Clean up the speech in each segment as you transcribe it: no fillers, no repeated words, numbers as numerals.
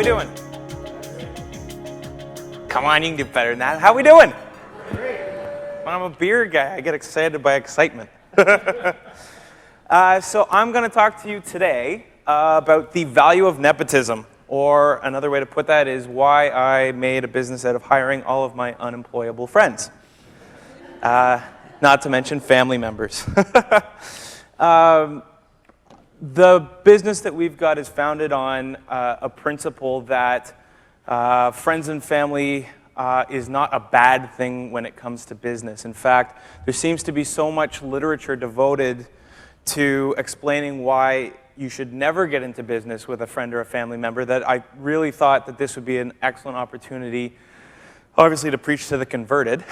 we doing? Come on, you can do better than that. How we doing? Great. Well, I'm a beer guy. I get excited by excitement. So I'm going to talk to you today about the value of nepotism, or another way to put that is why I made a business out of hiring all of my unemployable friends. Not to mention family members. The business that we've got is founded on a principle that friends and family is not a bad thing when it comes to business. In fact, there seems to be so much literature devoted to explaining why you should never get into business with a friend or a family member that I really thought that this would be an excellent opportunity, obviously to preach to the converted,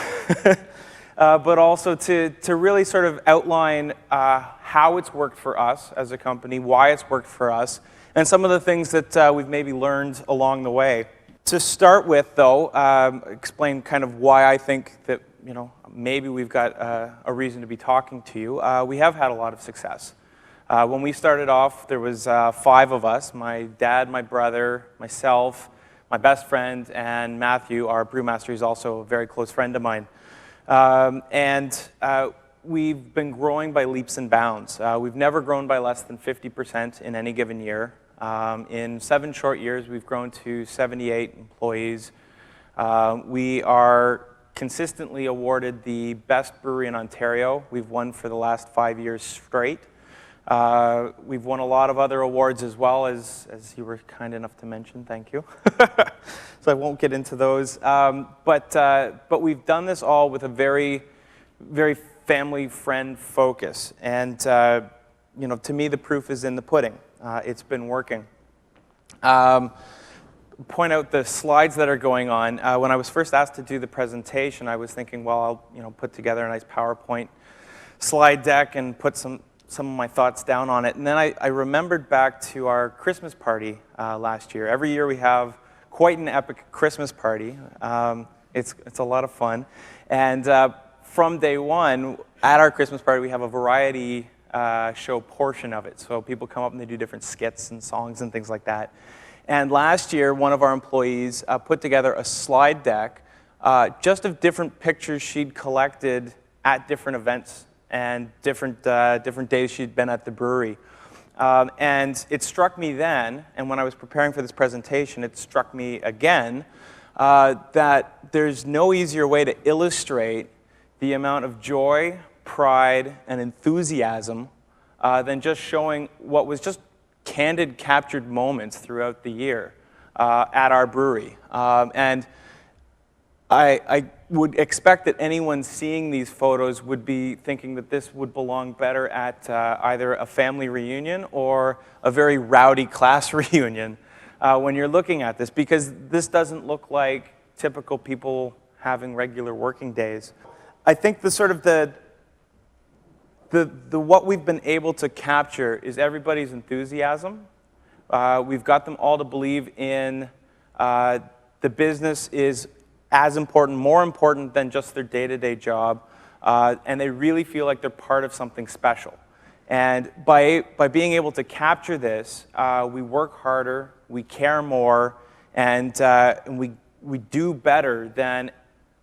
but also to really sort of outline how it's worked for us as a company, why it's worked for us, and some of the things that we've maybe learned along the way. To start with, though, explain kind of why I think that, you know, maybe we've got a reason to be talking to you. We have had a lot of success. When we started off, there was 5 of us: my dad, my brother, myself, my best friend, and Matthew, our brewmaster, who's also a very close friend of mine. We've been growing by leaps and bounds. We've never grown by less than 50% in any given year. In 7 short years, we've grown to 78 employees. We are consistently awarded the best brewery in Ontario. We've won for the last 5 years straight. We've won a lot of other awards as well, as you were kind enough to mention. Thank you. So I won't get into those. But we've done this all with a very, very family friend focus. And you know, to me, the proof is in the pudding. It's been working. Point out the slides that are going on. When I was first asked to do the presentation, I was thinking, well, I'll put together a nice PowerPoint slide deck and put some of my thoughts down on it. And then I remembered back to our Christmas party last year. Every year we have quite an epic Christmas party. It's a lot of fun. And from day one, at our Christmas party, we have a variety show portion of it. So people come up and they do different skits and songs and things like that. And last year, one of our employees put together a slide deck just of different pictures she'd collected at different events and different days she'd been at the brewery. And it struck me then, and when I was preparing for this presentation, it struck me again, that there's no easier way to illustrate the amount of joy, pride, and enthusiasm than just showing what was just candid, captured moments throughout the year at our brewery. And I would expect that anyone seeing these photos would be thinking that this would belong better at either a family reunion or a very rowdy class reunion when you're looking at this, because this doesn't look like typical people having regular working days. I think the sort of the what we've been able to capture is everybody's enthusiasm. We've got them all to believe in the business is as important, more important than just their day-to-day job, and they really feel like they're part of something special. And by being able to capture this, we work harder, we care more, and we do better than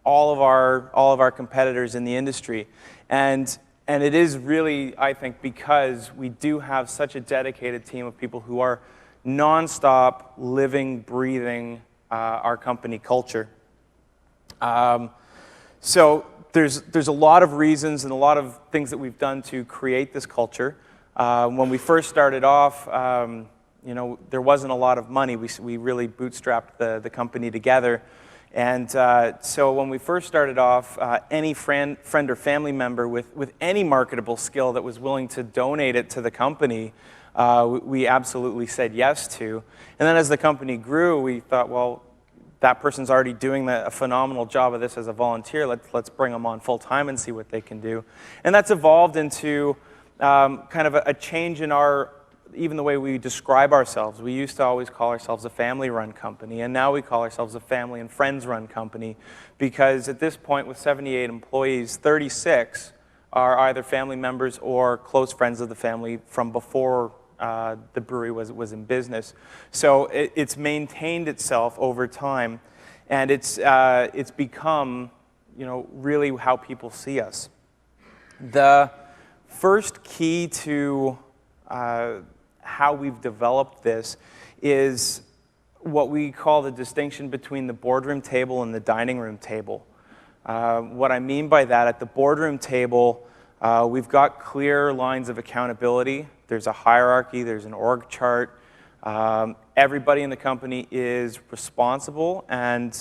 all of our competitors in the industry. And it is really, I think, because we do have such a dedicated team of people who are nonstop living, breathing our company culture. So there's a lot of reasons and a lot of things that we've done to create this culture. When we first started off, there wasn't a lot of money. We really bootstrapped the company together. And so when we first started off, any friend or family member with any marketable skill that was willing to donate it to the company, we absolutely said yes to. And then as the company grew, we thought, well, that person's already doing a phenomenal job of this as a volunteer. Let's bring them on full-time and see what they can do. And that's evolved into kind of a change in even the way we describe ourselves. We used to always call ourselves a family-run company, and now we call ourselves a family and friends-run company, because at this point, with 78 employees, 36 are either family members or close friends of the family from before the brewery was in business. So it's maintained itself over time, and it's become, really how people see us. The first key to how we've developed this is what we call the distinction between the boardroom table and the dining room table. What I mean by that, at the boardroom table, we've got clear lines of accountability. There's a hierarchy, there's an org chart. Everybody in the company is responsible, and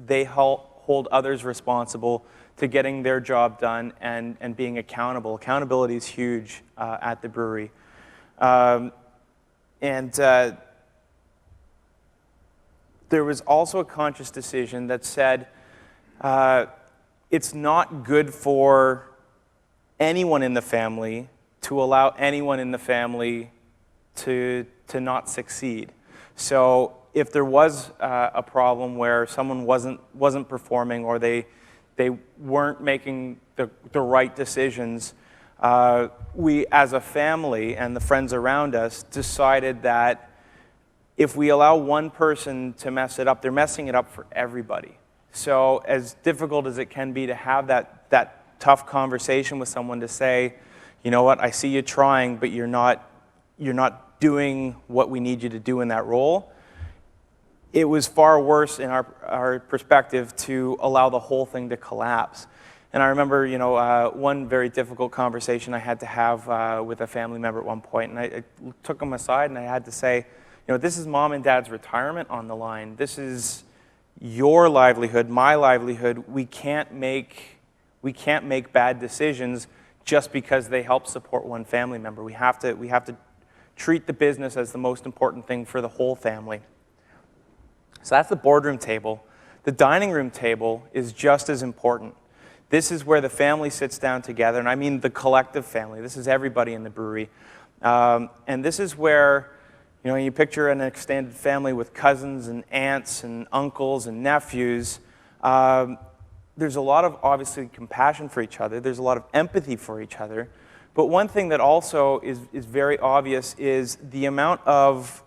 they hold others responsible to getting their job done and being accountable. Accountability is huge at the brewery. There was also a conscious decision that said it's not good for anyone in the family to allow anyone in the family to not succeed. So if there was a problem where someone wasn't performing, or they weren't making the right decisions, we as a family and the friends around us decided that if we allow one person to mess it up, they're messing it up for everybody. So as difficult as it can be to have that tough conversation with someone to say, you know what, I see you trying, but you're not doing what we need you to do in that role, it was far worse in our perspective to allow the whole thing to collapse. And I remember, one very difficult conversation I had to have with a family member at one point, and I took them aside and I had to say, this is mom and dad's retirement on the line. This is your livelihood, my livelihood. We can't make bad decisions just because they help support one family member. We have to treat the business as the most important thing for the whole family. So that's the boardroom table. The dining room table is just as important. This is where the family sits down together, and I mean the collective family. This is everybody in the brewery. And this is where, you picture an extended family with cousins and aunts and uncles and nephews. There's a lot of, obviously, compassion for each other. There's a lot of empathy for each other. But one thing that also is very obvious is the amount of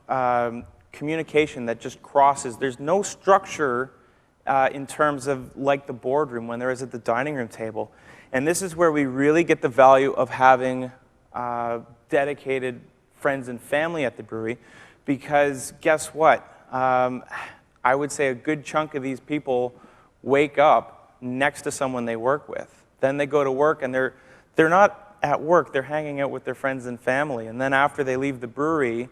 communication that just crosses. There's no structure in terms of like the boardroom when there is at the dining room table. And this is where we really get the value of having dedicated friends and family at the brewery, because guess what? I would say a good chunk of these people wake up next to someone they work with. Then they go to work, and they're not at work, they're hanging out with their friends and family. And then after they leave the brewery,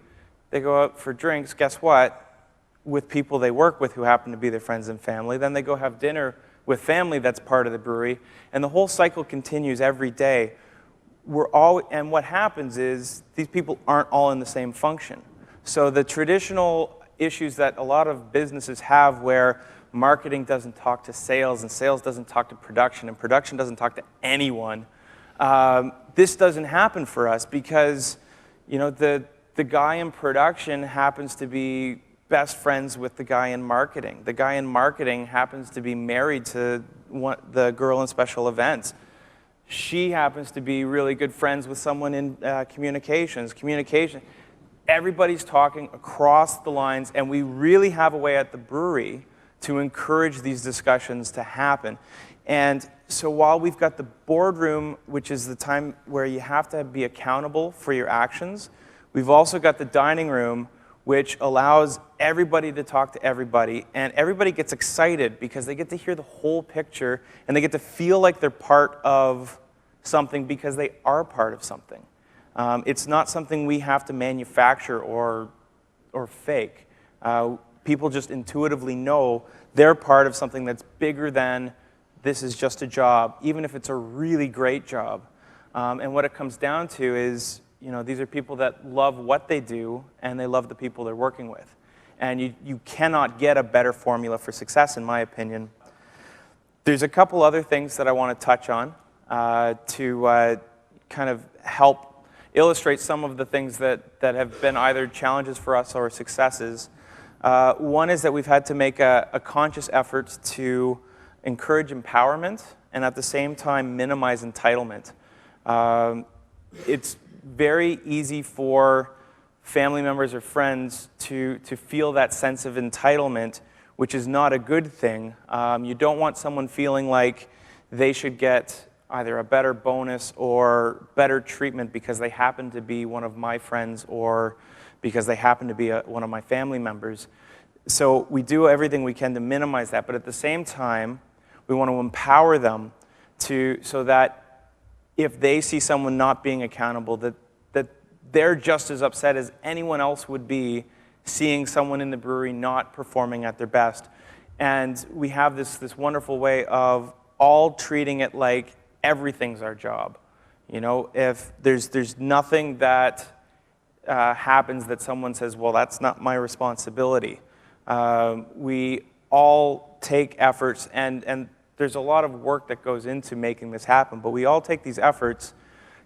they go out for drinks, guess what? With people they work with who happen to be their friends and family. Then they go have dinner with family that's part of the brewery. And the whole cycle continues every day. And what happens is these people aren't all in the same function. So the traditional issues that a lot of businesses have, where marketing doesn't talk to sales and sales doesn't talk to production and production doesn't talk to anyone, this doesn't happen for us because the guy in production happens to be best friends with the guy in marketing. The guy in marketing happens to be married to the girl in special events. She happens to be really good friends with someone in communications. Everybody's talking across the lines, and we really have a way at the brewery to encourage these discussions to happen. And so while we've got the boardroom, which is the time where you have to be accountable for your actions, we've also got the dining room, which allows everybody to talk to everybody, and everybody gets excited because they get to hear the whole picture, and they get to feel like they're part of something because they are part of something. It's not something we have to manufacture or fake. People just intuitively know they're part of something that's bigger than this is just a job, even if it's a really great job. And what it comes down to is, these are people that love what they do, and they love the people they're working with. And you cannot get a better formula for success, in my opinion. There's a couple other things that I want to touch on to kind of help illustrate some of the things that have been either challenges for us or successes. One is that we've had to make a conscious effort to encourage empowerment and at the same time minimize entitlement. It's very easy for family members or friends to feel that sense of entitlement, which is not a good thing. You don't want someone feeling like they should get either a better bonus or better treatment because they happen to be one of my friends or because they happen to be one of my family members. So we do everything we can to minimize that, but at the same time, we want to empower them so that if they see someone not being accountable, that they're just as upset as anyone else would be seeing someone in the brewery not performing at their best. And we have this wonderful way of all treating it like everything's our job. You know, if there's nothing that happens that someone says, well, that's not my responsibility. We all take efforts, and there's a lot of work that goes into making this happen, but we all take these efforts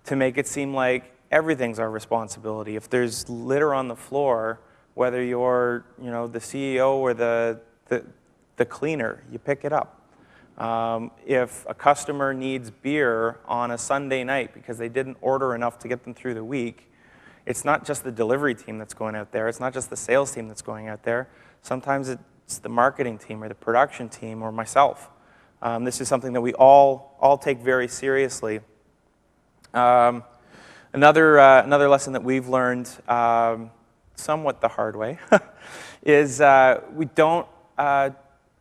to make it seem like everything's our responsibility. If there's litter on the floor, whether you're, the CEO or the cleaner, you pick it up. If a customer needs beer on a Sunday night because they didn't order enough to get them through the week, it's not just the delivery team that's going out there. It's not just the sales team that's going out there. Sometimes it's the marketing team or the production team or myself. This is something that we all take very seriously. Another lesson that we've learned, somewhat the hard way, is we don't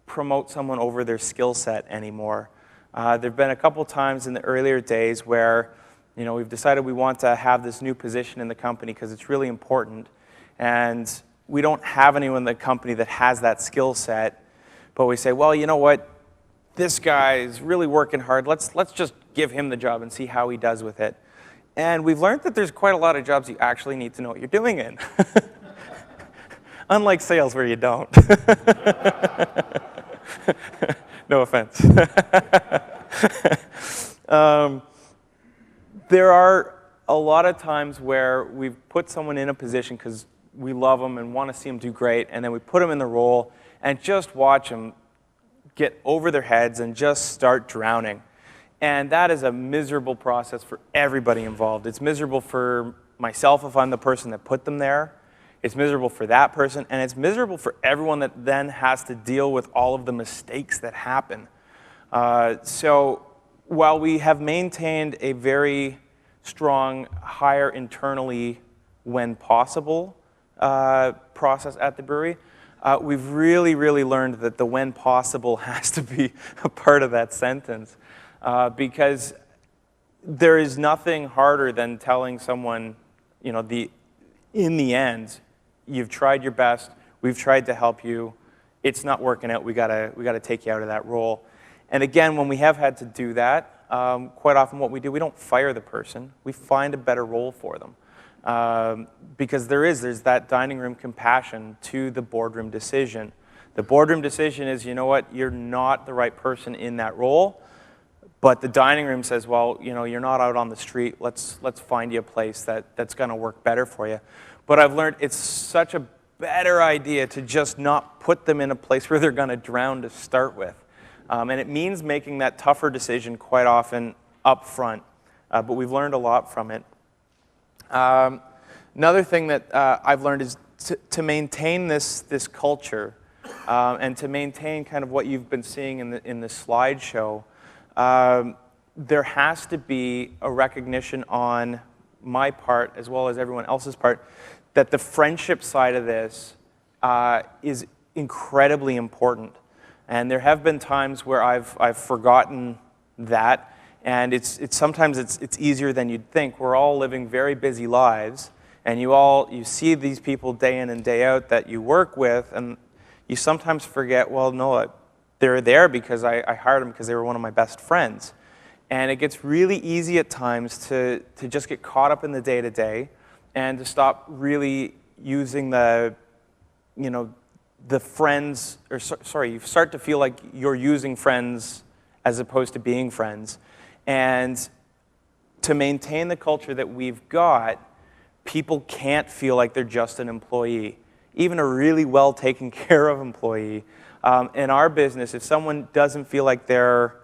promote someone over their skill set anymore. There have been a couple times in the earlier days where we've decided we want to have this new position in the company because it's really important, and we don't have anyone in the company that has that skill set, but we say, well, you know what, this guy is really working hard, let's just give him the job and see how he does with it. And we've learned that there's quite a lot of jobs you actually need to know what you're doing in. Unlike sales where you don't. No offense. There are a lot of times where we've put someone in a position because we love them and want to see them do great, and then we put them in the role and just watch them get over their heads and just start drowning. And that is a miserable process for everybody involved. It's miserable for myself if I'm the person that put them there. It's miserable for that person, and it's miserable for everyone that then has to deal with all of the mistakes that happen. So while we have maintained a very strong hire internally when possible process at the brewery, we've really, really learned that the when possible has to be a part of that sentence. Because there is nothing harder than telling someone, in the end, you've tried your best, we've tried to help you, it's not working out, we gotta take you out of that role. And again, when we have had to do that, quite often what we do, we don't fire the person, we find a better role for them. Because there's that dining room compassion to the boardroom decision. The boardroom decision is, you know what, you're not the right person in that role. But the dining room says, well, you're not out on the street. Let's find you a place that's going to work better for you. But I've learned it's such a better idea to just not put them in a place where they're going to drown to start with. And it means making that tougher decision quite often up front. But we've learned a lot from it. Another thing that I've learned is to maintain this culture and to maintain kind of what you've been seeing in the slideshow. There has to be a recognition on my part, as well as everyone else's part, that the friendship side of this is incredibly important. And there have been times where I've forgotten that, and sometimes it's easier than you'd think. We're all living very busy lives, and you see these people day in and day out that you work with, and you sometimes forget, well, no, they're there because I hired them because they were one of my best friends. And it gets really easy at times to just get caught up in the day-to-day and to stop really using the friends, you start to feel like you're using friends as opposed to being friends. And to maintain the culture that we've got, people can't feel like they're just an employee. Even a really well taken care of employee. In our business, if someone doesn't feel like they're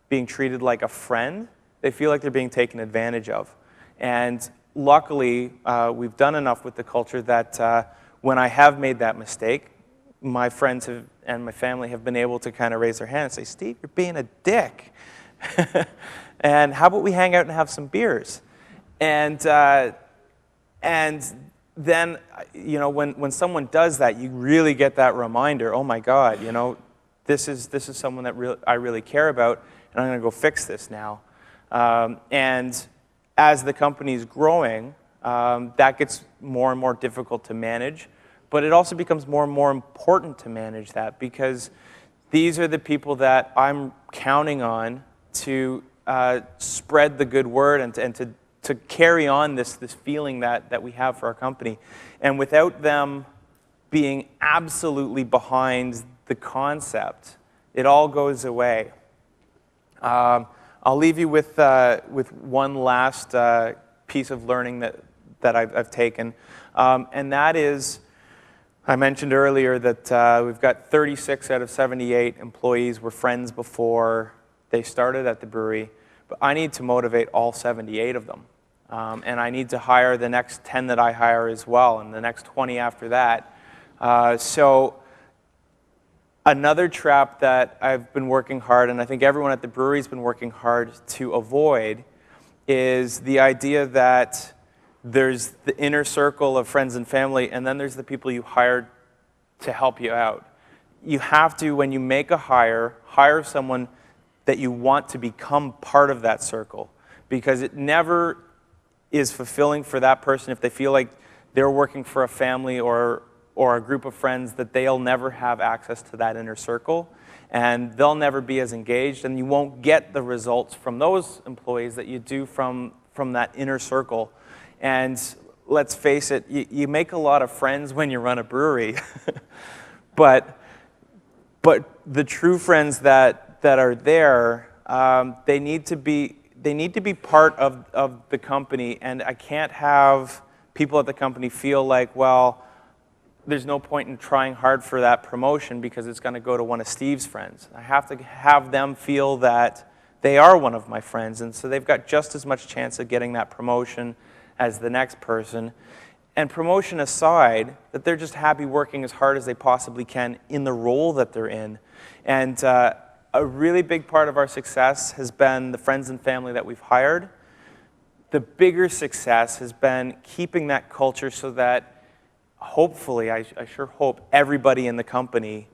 being treated like a friend, they feel like they're being taken advantage of. And luckily, we've done enough with the culture that when I have made that mistake, my friends and my family have been able to kind of raise their hand and say, Steve, you're being a dick. And how about we hang out and have some beers? And then, when someone does that, you really get that reminder, oh my God, this is someone that I really care about, and I'm going to go fix this now. And as the company's growing, that gets more and more difficult to manage, but it also becomes more and more important to manage that, because these are the people that I'm counting on to spread the good word and to carry on this feeling that we have for our company. And without them being absolutely behind the concept, it all goes away. I'll leave you with one last piece of learning that I've taken, and that is, I mentioned earlier that we've got 36 out of 78 employees were friends before they started at the brewery, but I need to motivate all 78 of them. And I need to hire the next 10 that I hire as well, and the next 20 after that. So another trap that I've been working hard, and I think everyone at the brewery's been working hard to avoid, is the idea that there's the inner circle of friends and family, and then there's the people you hired to help you out. You have to, when you make a hire someone that you want to become part of that circle, because it never is fulfilling for that person if they feel like they're working for a family or a group of friends, that they'll never have access to that inner circle, and they'll never be as engaged, and you won't get the results from those employees that you do from that inner circle. And let's face it, you make a lot of friends when you run a brewery, but the true friends that are there, they need to be part of the company, and I can't have people at the company feel like, well, there's no point in trying hard for that promotion because it's going to go to one of Steve's friends. I have to have them feel that they are one of my friends, and so they've got just as much chance of getting that promotion as the next person. And promotion aside, that they're just happy working as hard as they possibly can in the role that they're in. And a really big part of our success has been the friends and family that we've hired. The bigger success has been keeping that culture so that hopefully, I sure hope, everybody in the company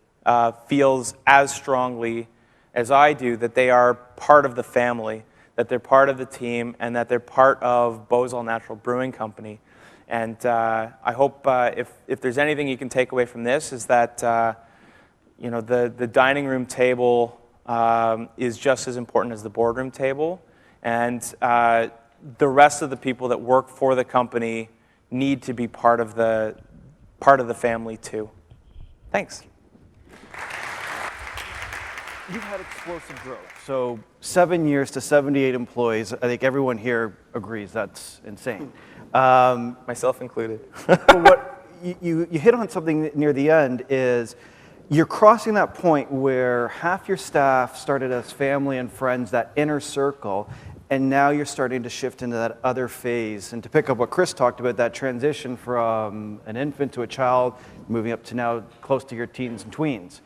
feels as strongly as I do that they are part of the family, that they're part of the team, and that they're part of Beau's All Natural Brewing Company. And I hope if there's anything you can take away from this is that the dining room table is just as important as the boardroom table, and the rest of the people that work for the company need to be part of the family too. Thanks. You've had explosive growth. So 7 years to 78 employees. I think everyone here agrees that's insane. Myself included. But what you hit on something near the end is you're crossing that point where half your staff started as family and friends, that inner circle, and now you're starting to shift into that other phase. And to pick up what Chris talked about, that transition from an infant to a child, moving up to now close to your teens and tweens.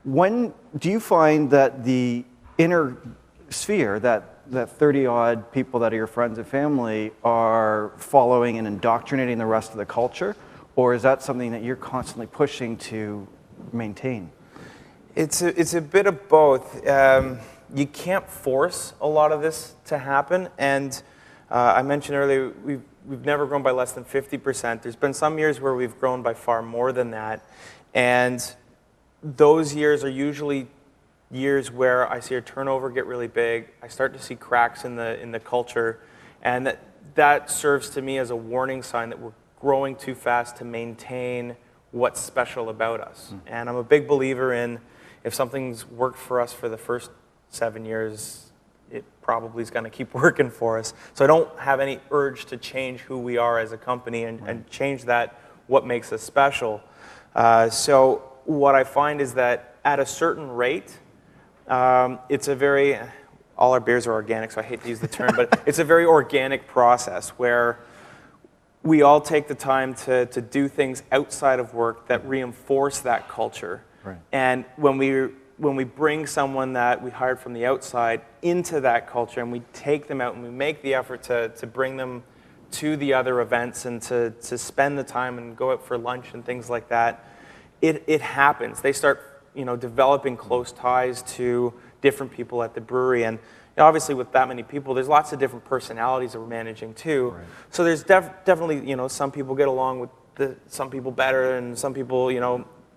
When do you find that the inner sphere, that 30-odd people that are your friends and family, are following and indoctrinating the rest of the culture? Or is that something that you're constantly pushing to maintain? It's a bit of both. You can't force a lot of this to happen, and I mentioned earlier we've never grown by less than 50%. There's been some years where we've grown by far more than that, and those years are usually years where I see our turnover get really big. I start to see cracks in the culture, and that serves to me as a warning sign that we're growing too fast to maintain what's special about us. And I'm a big believer in, if something's worked for us for the first 7 years, it probably is going to keep working for us. So I don't have any urge to change who we are as a company and change that, what makes us special. So what I find is that at a certain rate, it's a very, all our beers are organic, so I hate to use the term, but it's a very organic process where we all take the time to do things outside of work that reinforce that culture. Right. And when we bring someone that we hired from the outside into that culture and we take them out and we make the effort to bring them to the other events and to spend the time and go out for lunch and things like that, it happens. They start developing close ties to different people at the brewery. And obviously with that many people, there's lots of different personalities that we're managing too. Right. So there's definitely, some people get along with some people better and some people,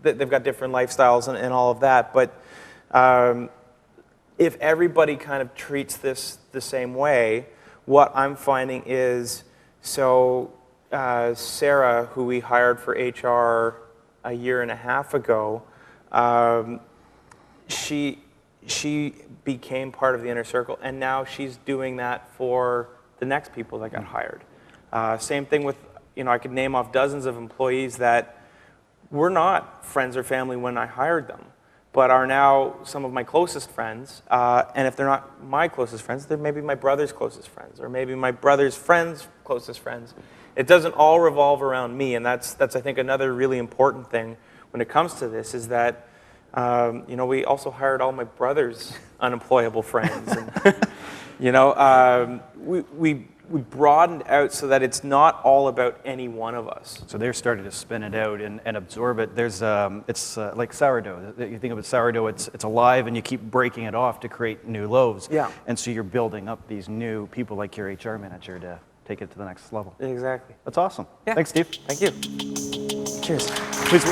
they've got different lifestyles and all of that. But if everybody kind of treats this the same way, what I'm finding is, Sarah, who we hired for HR a year and a half ago, she became part of the inner circle, and now she's doing that for the next people that got hired. Same thing with, I could name off dozens of employees that were not friends or family when I hired them, but are now some of my closest friends. And if they're not my closest friends, they're maybe my brother's closest friends, or maybe my brother's friend's closest friends. It doesn't all revolve around me, and that's I think another really important thing when it comes to this is that we also hired all my brother's unemployable friends, and we broadened out so that it's not all about any one of us. So they're starting to spin it out and absorb it. There's it's like sourdough. You think of it sourdough, it's alive, and you keep breaking it off to create new loaves. Yeah. And so you're building up these new people like your HR manager to take it to the next level. Exactly. That's awesome. Yeah. Thanks, Steve. Thank you. Cheers. Please.